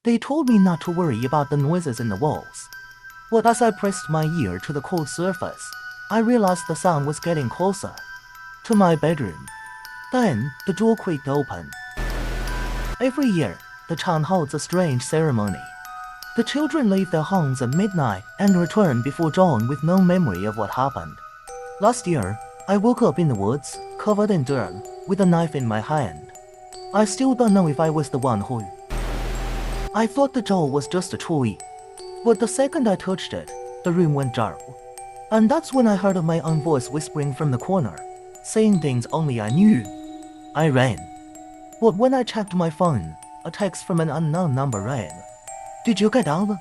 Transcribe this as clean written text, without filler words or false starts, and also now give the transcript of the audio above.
They told me not to worry about the noises in the walls. But as I pressed my ear to the cold surface, I realized the sound was getting closer to my bedroom. Then, the door creaked open. Every year, the town holds a strange ceremony. The children leave their homes at midnight and return before dawn with no memory of what happened. Last year, I woke up in the woods, covered in dirt, with a knife in my hand. I still don't know if I was the one who... I thought the doll was just a toy. But the second I touched it, the room went dark. And that's when I heard my own voice whispering from the corner, saying things only I knew. I ran. But when I checked my phone, a text from an unknown number rang. Did you get out?